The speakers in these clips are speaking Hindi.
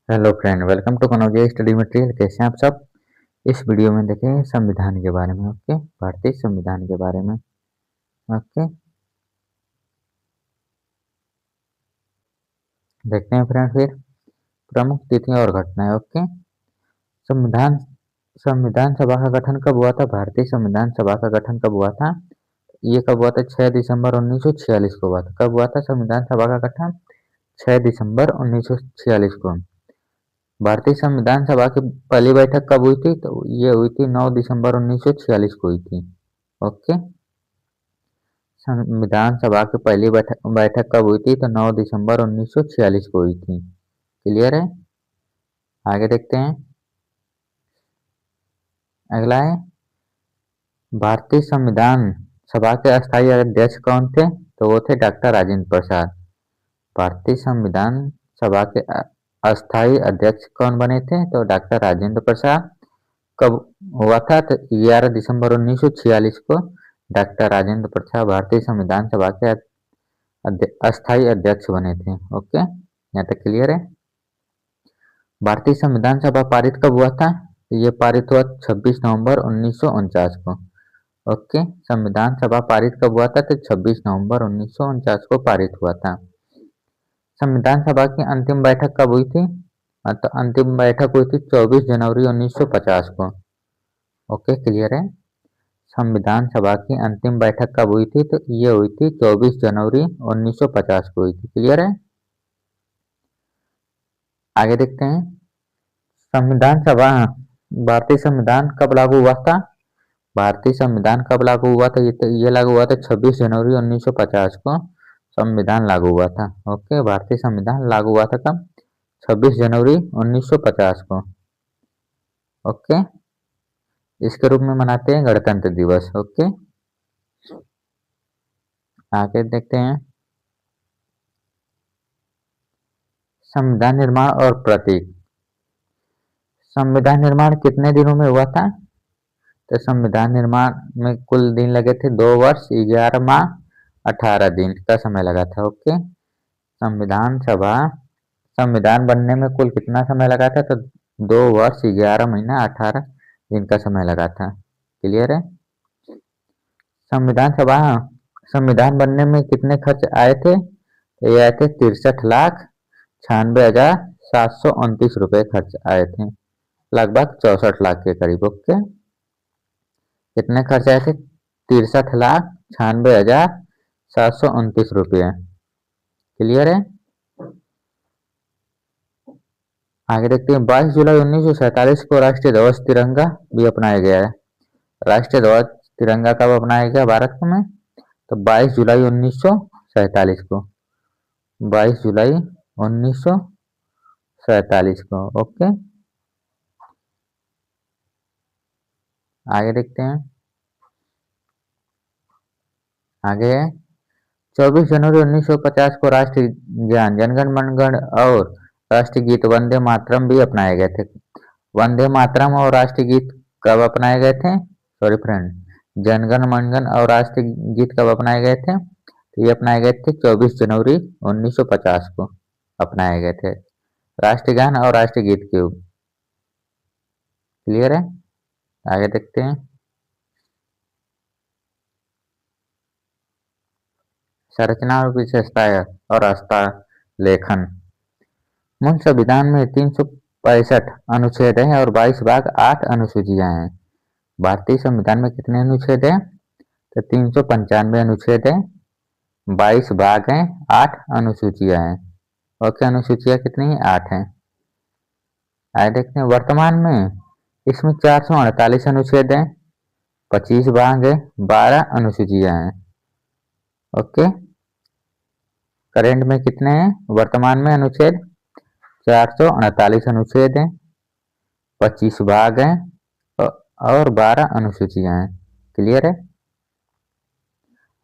Hello friend, welcome to Kanaujia study material. कैसे हैं आप सब। इस वीडियो में देखेंगे संविधान के बारे में। ओके, भारतीय संविधान के बारे में। ओके, देखते हैं फ्रेंड फिर प्रमुख तिथियां और घटनाएं। ओके, संविधान संविधान सभा का गठन कब हुआ था। भारतीय संविधान सभा का गठन कब हुआ था। ये कब हुआ था? 6 दिसंबर 1946 को हुआ था। कब हुआ था संविधान सभा का गठन? 6 दिसंबर 1946 को। भारतीय संविधान सभा की पहली बैठक कब हुई थी? तो ये हुई थी 9 दिसंबर 1946 को हुई थी। ओके, संविधान सभा की पहली बैठक कब हुई थी? तो 9 दिसंबर 1946 को हुई थी। क्लियर है। आगे देखते हैं। अगला है भारतीय संविधान सभा के अस्थायी अध्यक्ष कौन थे? तो वो थे डॉक्टर राजेंद्र प्रसाद। भारतीय संविधान सभा के अस्थायी अध्यक्ष कौन बने थे? तो डॉक्टर राजेंद्र प्रसाद। कब हुआ था? तो 11 दिसंबर 1946 को डॉक्टर राजेंद्र प्रसाद भारतीय संविधान सभा के अस्थायी अध्यक्ष बने थे। ओके, यहाँ तक क्लियर है। भारतीय संविधान सभा पारित कब हुआ था? ये पारित हुआ 26 नवंबर 1949 को। ओके, संविधान सभा पारित कब हुआ था? तो 26 नवंबर 1949 को पारित हुआ था। संविधान सभा की अंतिम बैठक कब हुई थी? तो अंतिम बैठक हुई थी 24 जनवरी 1950 को। ओके, क्लियर है। संविधान सभा की अंतिम बैठक कब हुई थी? तो ये हुई थी 24 जनवरी 1950 को हुई थी। क्लियर है। आगे देखते हैं। संविधान सभा भारतीय संविधान कब लागू हुआ था? भारतीय संविधान कब लागू हुआ था? ये लागू हुआ था 26 जनवरी 1950 को संविधान लागू हुआ था। ओके, भारतीय संविधान लागू हुआ था कब? 26 जनवरी 1950 को। ओके, इसके रूप में मनाते हैं गणतंत्र दिवस। ओके, आगे देखते हैं। संविधान निर्माण और प्रतीक। संविधान निर्माण कितने दिनों में हुआ था? तो संविधान निर्माण में कुल दिन लगे थे 2 वर्ष 11 माह 18 दिन का समय लगा था। ओके, संविधान बनने में कुल कितना समय लगा था? तो 2 वर्ष 11 महीना 18 दिन का समय लगा था। क्लियर है। संविधान बनने में कितने खर्च आए थे? तो ये आए थे 63,96,729 खर्च आए थे, लगभग 64 लाख के करीब। ओके, कितने खर्च आए थे? 63,96,729 रुपये। क्लियर है। आगे देखते हैं। 22 जुलाई 1947 को राष्ट्रीय ध्वज तिरंगा भी अपनाया गया है। राष्ट्रीय ध्वज तिरंगा कब अपनाया गया भारत में? तो 22 जुलाई 1947 को। 22 जुलाई 1947 को। ओके, आगे देखते हैं। आगे 24 जनवरी 1950 को राष्ट्रीय ज्ञान जनगण मनगण और राष्ट्रीय गीत वंदे मातरम भी अपनाए गए थे। वंदे मातरम और राष्ट्रीय गीत कब अपनाए गए थे? सॉरी फ्रेंड, जनगण मनगण और राष्ट्रीय गीत कब अपनाए गए थे? तो ये अपनाए गए थे 24 जनवरी 1950 को अपनाए गए थे, राष्ट्रीय गान और राष्ट्रीय गीत के। क्लियर है। आगे देखते हैं। संरचना और विशेषताएं और हस्तालेखन। मूल संविधान में 365 अनुच्छेद हैं और 22 भाग 8 अनुसूचियां हैं। भारतीय संविधान में कितने अनुच्छेद हैं? तो 395 अनुच्छेद हैं, 22 भाग हैं, 8 अनुसूचियां हैं। ओके, अनुसूचियां कितनी हैं? 8 हैं। आगे देखते हैं। वर्तमान में इसमें 448 अनुच्छेद हैं, 25 भाग हैं, 12 अनुसूचियां हैं। ओके, करंट में कितने हैं? वर्तमान में अनुच्छेद 448 अनुच्छेद हैं, 25 भाग हैं और 12 अनुसूचियां हैं। क्लियर है।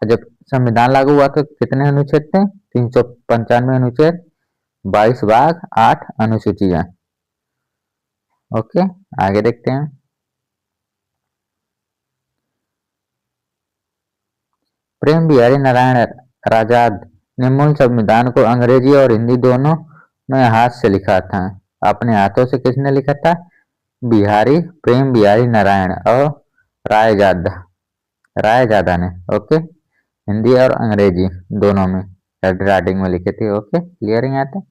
जब संविधान लागू हुआ तो कितने अनुच्छेद थे? 395 अनुच्छेद, 22 भाग, 8 अनुसूचियां। ओके, आगे देखते हैं। प्रेम बिहारी नारायण आजाद ने मूल संविधान को अंग्रेजी और हिंदी दोनों में हाथ से लिखा था। अपने हाथों से किसने लिखा था? बिहारी प्रेम बिहारी नारायण और रायजादा ने। ओके, हिंदी और अंग्रेजी दोनों में हेड राइटिंग में लिखे थे। ओके, क्लियर है यहाँ तक?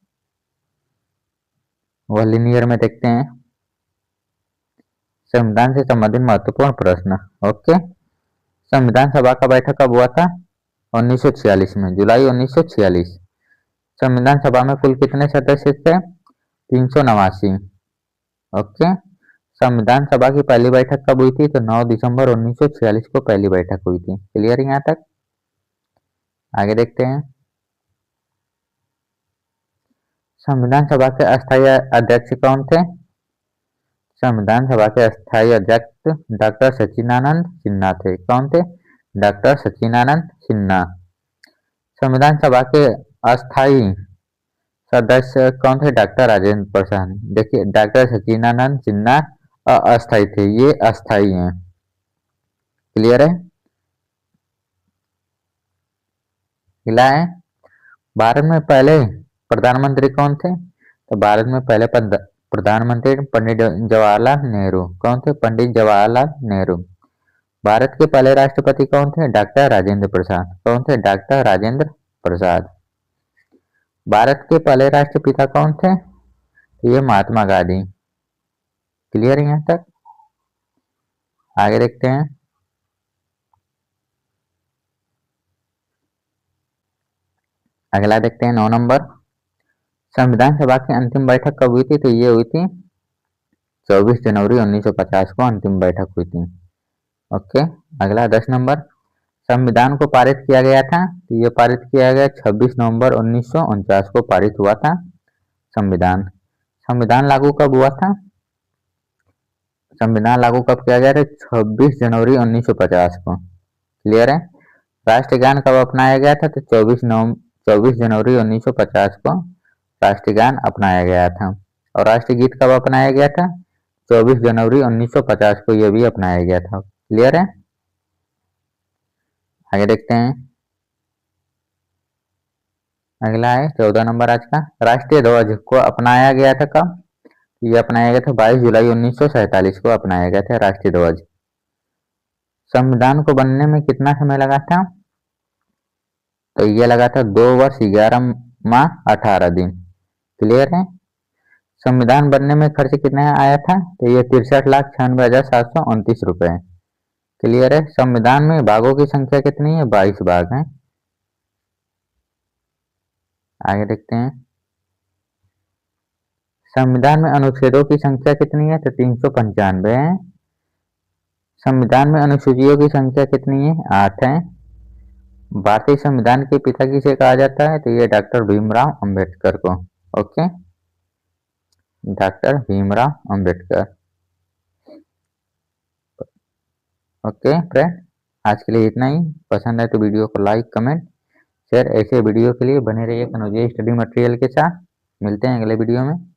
वह लिनियर में देखते हैं संविधान से संबंधित महत्वपूर्ण प्रश्न। ओके, संविधान सभा का बैठक कब हुआ था? 1946 में, जुलाई 1946। संविधान सभा में कुल कितने सदस्य थे? 389। ओके, संविधान सभा की पहली बैठक कब हुई थी? तो 9 दिसंबर 1946 को पहली बैठक हुई थी। क्लियर है यहाँ तक? आगे देखते हैं संविधान सभा के अस्थायी अध्यक्ष कौन थे? संविधान सभा के अस्थायी अध्यक्ष डॉक्टर सच्चिदानंद सिन्हा थे। कौन थे? डॉक्टर सच्चिदानंद सिन्हा। संविधान सभा के अस्थायी सदस्य कौन थे? डॉक्टर राजेंद्र प्रसाद। देखिए, डॉक्टर सच्चिदानंद सिन्हा अस्थायी थे, ये अस्थायी हैं। क्लियर है? मिला है? भारत में पहले प्रधानमंत्री कौन थे? तो भारत में पहले प्रधानमंत्री पंडित जवाहरलाल नेहरू। कौन थे? पंडित जवाहरलाल नेहरू। भारत के पहले राष्ट्रपति कौन थे? डॉक्टर राजेंद्र प्रसाद। कौन थे? डॉक्टर राजेंद्र प्रसाद। भारत के पहले राष्ट्रपिता कौन थे? ये महात्मा गांधी। क्लियर है यहाँ तक? आगे देखते हैं अगला देखते हैं 9 नंबर। संविधान सभा की अंतिम बैठक कब हुई थी? तो ये हुई थी 24 जनवरी 1950 को अंतिम बैठक हुई थी। ओके, अगला 10 नंबर। संविधान को पारित किया गया था, तो ये पारित किया गया 26 नवंबर 1949 को पारित हुआ था संविधान। संविधान लागू कब हुआ था? संविधान लागू कब किया गया था? 26 जनवरी 1950 को। क्लियर है? राष्ट्रगान कब अपनाया गया था? तो 24 जनवरी 1950 को राष्ट्रगान अपनाया गया था। और राष्ट्रगीत कब अपनाया गया था? 24 जनवरी 1950 को यह भी अपनाया गया था। क्लियर है? आगे देखते हैं अगला है 14 नंबर आज का। राष्ट्रीय ध्वज को अपनाया गया था कब? ये अपनाया गया था 22 जुलाई 1947 को अपनाया गया था राष्ट्रीय ध्वज। संविधान को बनने में कितना समय लगा था? तो ये लगा था 2 वर्ष 11 माह 18 दिन। क्लियर है? संविधान बनने में खर्च कितना आया था? तो ये 63,96,729 रुपए। क्लियर है? संविधान में भागों की संख्या कितनी है? 22 भाग हैं। आगे देखते हैं संविधान में अनुच्छेदों की संख्या कितनी है? तो 395 है। संविधान में अनुसूचियों की संख्या कितनी है? 8 है। भारतीय संविधान के पिता किसे कहा जाता है? तो ये डॉक्टर भीमराव अंबेडकर को। Okay, doctor Bhimrao Ambedkar. Okay friend, आज के लिए इतना ही। पसंद है तो वीडियो को लाइक कमेंट शेयर, ऐसे वीडियो के लिए बने रहिए कनौजिया स्टडी मटेरियल के साथ। मिलते हैं अगले वीडियो में।